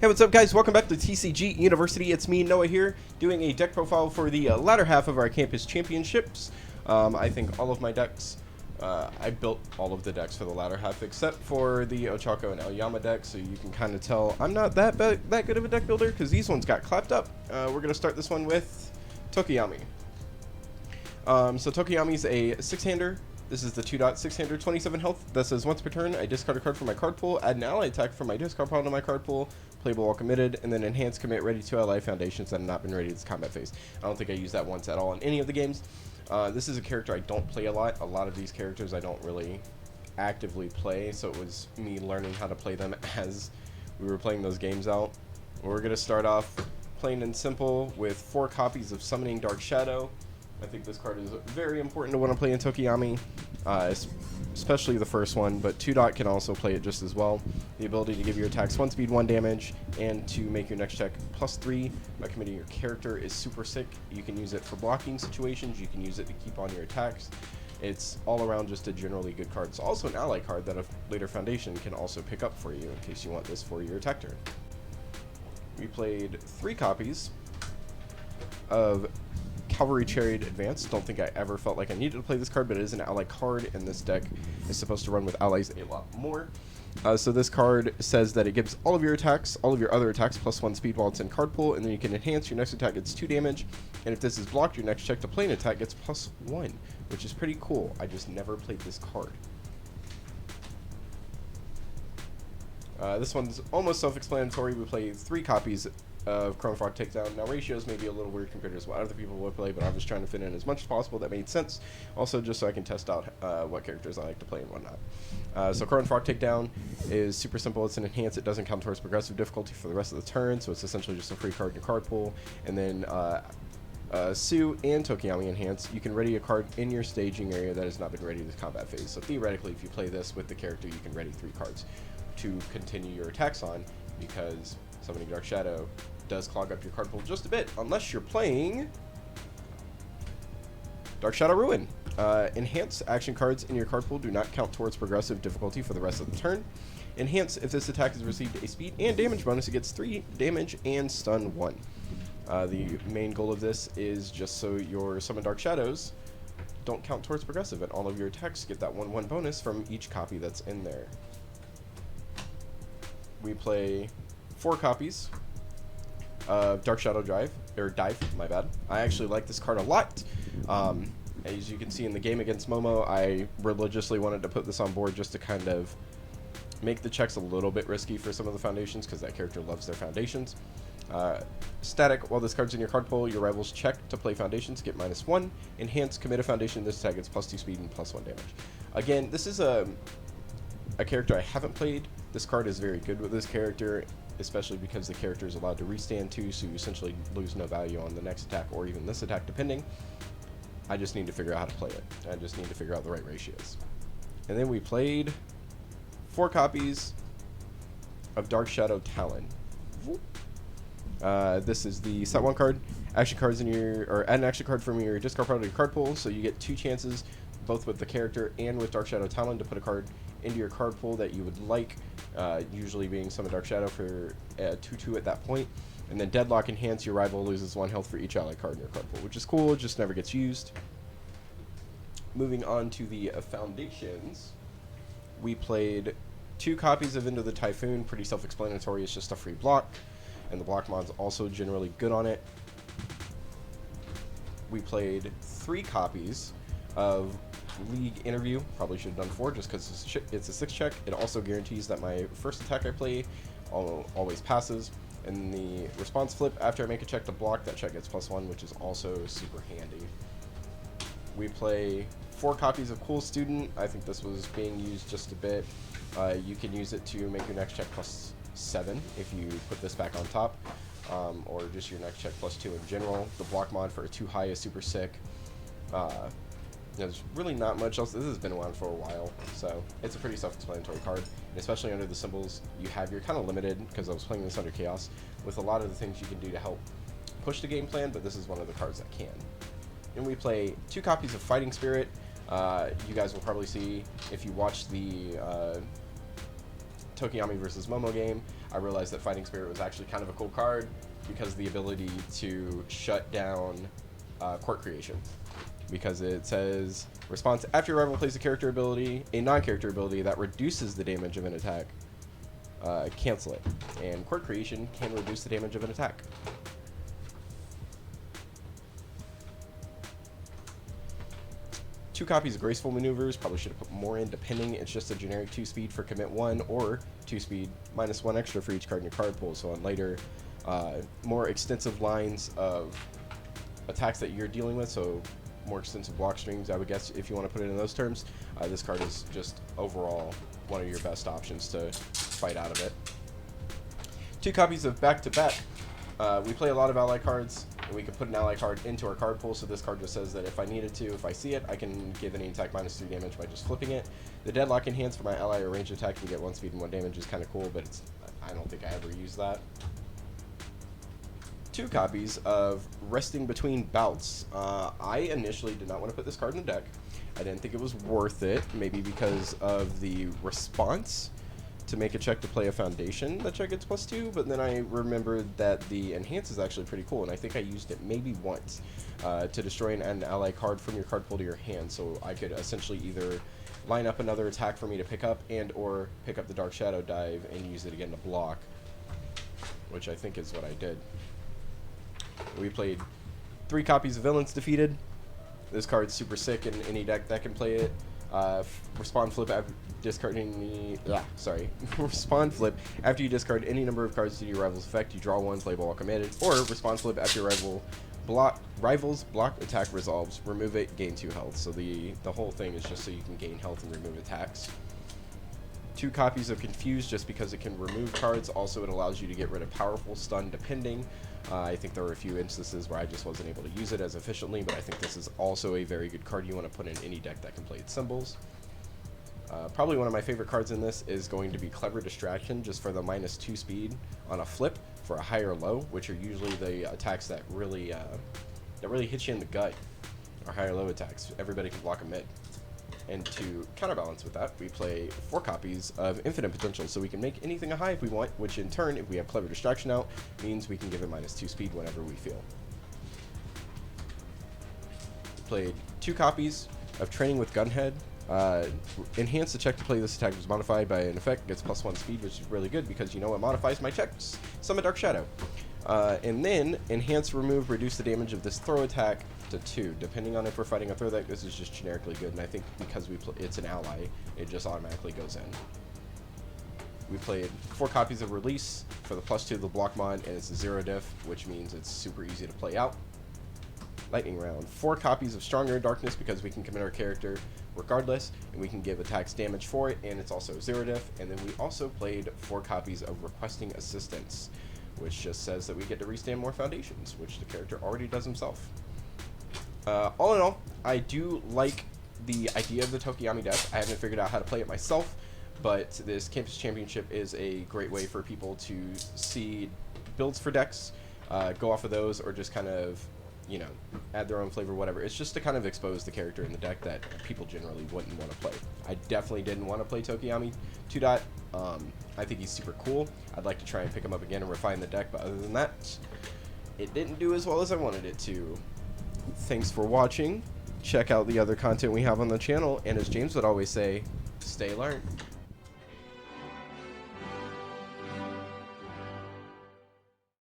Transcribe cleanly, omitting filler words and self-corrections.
Hey, what's up, guys? Welcome back to TCG University. It's me, Noah, here, doing a deck profile for the latter half of our campus championships. I think all of my decks, I built all of the decks for the latter half, except for the Ochako and Aoyama deck, so you can kind of tell I'm not that good of a deck builder, because these ones got clapped up. We're going to start this one with Tokoyami. So Tokoyami's a 6-hander. This is the 6-hander, 27 health. That says once per turn, I discard a card from my card pool, add an ally attack from my discard pile to my card pool, playable while committed, and then enhance commit ready to ally foundations that have not been ready to this combat phase. I don't think I used that once at all in any of the games. This is a character I don't play a lot. A lot of these characters I don't really actively play, so it was me learning how to play them as we were playing those games out. We're going to start off plain and simple with 4 copies of Summoning Dark Shadow. I think this card is very important to want to play in Tokoyami, especially the first one, but 2-dot can also play it just as well. The ability to give your attacks 1 speed, 1 damage, and to make your next check +3 by committing your character is super sick. You can use it for blocking situations, you can use it to keep on your attacks. It's all around just a generally good card. It's also an ally card that a later foundation can also pick up for you in case you want this for your attack turn. We played 3 copies of Cavalry Chariot Advance. Don't think I ever felt like I needed to play this card, but it is an ally card, and this deck is supposed to run with allies a lot more. So this card says that it gives all of your attacks, all of your other attacks, +1 speed while it's in card pool, and then you can enhance your next attack gets 2 damage, and if this is blocked, your next check to play an attack gets +1, which is pretty cool. I just never played this card. This one's almost self-explanatory. We play 3 copies of Chrono Frog Takedown. Now, ratios may be a little weird compared to what other people would play, but I was trying to fit in as much as possible that made sense. Also, just so I can test out what characters I like to play and whatnot. So Chrono Frog Takedown is super simple. It's an enhance. It doesn't count towards progressive difficulty for the rest of the turn, so it's essentially just a free card in your card pool. And then Sue and Tokoyami enhance. You can ready a card in your staging area that has not been ready to the combat phase. So theoretically, if you play this with the character, you can ready 3 cards to continue your attacks on, because Summoning Dark Shadow does clog up your card pool just a bit, unless you're playing Dark Shadow Ruin. Enhance action cards in your card pool do not count towards progressive difficulty for the rest of the turn. Enhance, if this attack has received a speed and damage bonus, it gets 3 damage and stun 1. The main goal of this is just so your Summon Dark Shadows don't count towards progressive, and all of your attacks get that 1/1 bonus from each copy that's in there. We play 4 copies of Dark Shadow Dive. My bad. I actually like this card a lot. As you can see in the game against Momo, I religiously wanted to put this on board just to kind of make the checks a little bit risky for some of the foundations, because that character loves their foundations. Static, while this card's in your card pool, your rivals check to play foundations, get -1. Enhance, commit a foundation, this attack gets +2 speed and +1 damage. Again, this is a character I haven't played. This card is very good with this character, especially because the character is allowed to restand too, so you essentially lose no value on the next attack or even this attack, depending. I just need to figure out how to play it. I just need to figure out the right ratios. And then we played 4 copies of Dark Shadow Talon. This is the set 1 card. Action cards in your, or add an action card from your discard pile to your card pool, so you get 2 chances, both with the character and with Dark Shadow Talon, to put a card into your card pool that you would like, usually being Summon Dark Shadow for 2/2 at that point. And then Deadlock, enhance, your rival loses 1 health for each ally card in your card pool, which is cool, it just never gets used. Moving on to the foundations, we played 2 copies of Into the Typhoon. Pretty self-explanatory, it's just a free block, and the block mod's also generally good on it. We played 3 copies of League Interview. Probably should have done 4 just because it's a 6 check. It also guarantees that my first attack I play always passes, and the response flip, after I make a check to block, that check gets +1, which is also super handy. We play 4 copies of Cool Student. I think this was being used just a bit. You can use it to make your next check +7 if you put this back on top, or just your next check +2 in general. The block mod for a 2 high is super sick. There's really not much else. This has been around for a while, so it's a pretty self-explanatory card. And especially under the symbols, you're kind of limited, because I was playing this under Chaos, with a lot of the things you can do to help push the game plan, but this is one of the cards that can. And we play 2 copies of Fighting Spirit. You guys will probably see, if you watch the Tokoyami versus Momo game, I realized that Fighting Spirit was actually kind of a cool card because of the ability to shut down Court Creation. Because it says, response after your rival plays a character ability, a non-character ability that reduces the damage of an attack, cancel it. And Court Creation can reduce the damage of an attack. Two copies of Graceful Maneuvers, probably should have put more in depending. It's just a generic 2-speed for commit 1 or 2-speed -1 extra for each card in your card pool. So on later, more extensive lines of attacks that you're dealing with, so more extensive block streams, I would guess, if you want to put it in those terms, this card is just overall one of your best options to fight out of it. Two copies of Back to Back. We play a lot of ally cards, and we can put an ally card into our card pool, so this card just says that if I needed to, if I see it, I can give any attack -3 damage by just flipping it. The Deadlock Enhance for my ally or ranged attack can get 1 speed and 1 damage is kind of cool, but I don't think I ever use that. Two copies of Resting Between Bouts. I initially did not want to put this card in the deck. I didn't think it was worth it, maybe because of the response to make a check to play a foundation. The check gets +2, but then I remembered that the Enhance is actually pretty cool, and I think I used it maybe once to destroy an ally card from your card pool to your hand, so I could essentially either line up another attack for me to pick up and or pick up the Dark Shadow Dive and use it again to block, which I think is what I did. We played 3 copies of Villains Defeated. This card's super sick in any deck that can play it. Respond flip after discarding Respond flip after you discard any number of cards to your rival's effect. You draw 1, play ball while committed. Or respond flip after your rival's block attack resolves. Remove it, gain 2 health. So the whole thing is just so you can gain health and remove attacks. 2 copies of Confused, just because it can remove cards. Also, it allows you to get rid of powerful stun depending. I think there were a few instances where I just wasn't able to use it as efficiently, but I think this is also a very good card you want to put in any deck that can play its symbols. Probably one of my favorite cards in this is going to be Clever Distraction, just for the -2 speed on a flip for a high or low, which are usually the attacks that really hit you in the gut, or high or low attacks. Everybody can block a mid. And to counterbalance with that, we play 4 copies of Infinite Potential, so we can make anything a high if we want, which in turn, if we have Clever Distraction out, means we can give it -2 speed whenever we feel. We played 2 copies of Training with Gunhead. Enhance the check to play this attack was modified by an effect, gets +1 speed, which is really good because you know what modifies my checks? Summon Dark Shadow. And then Enhance, Remove, Reduce the damage of this throw attack to 2. Depending on if we're fighting a throw deck, this is just generically good, and I think because it's an ally, it just automatically goes in. We played 4 copies of Release for the +2 of the block mod, and it's a 0 diff, which means it's super easy to play out. Lightning Round. 4 copies of Stronger Darkness because we can commit our character regardless, and we can give attacks damage for it, and it's also 0 diff. And then we also played 4 copies of Requesting Assistance, which just says that we get to restand more foundations, which the character already does himself. All in all, I do like the idea of the Tokoyami deck. I haven't figured out how to play it myself, but this Campus Championship is a great way for people to see builds for decks, go off of those, or just kind of, you know, add their own flavor, whatever. It's just to kind of expose the character in the deck that people generally wouldn't want to play. I definitely didn't want to play Tokoyami 2. I think he's super cool. I'd like to try and pick him up again and refine the deck, but other than that, it didn't do as well as I wanted it to. Thanks for watching. Check out the other content we have on the channel, and as James would always say, stay learned.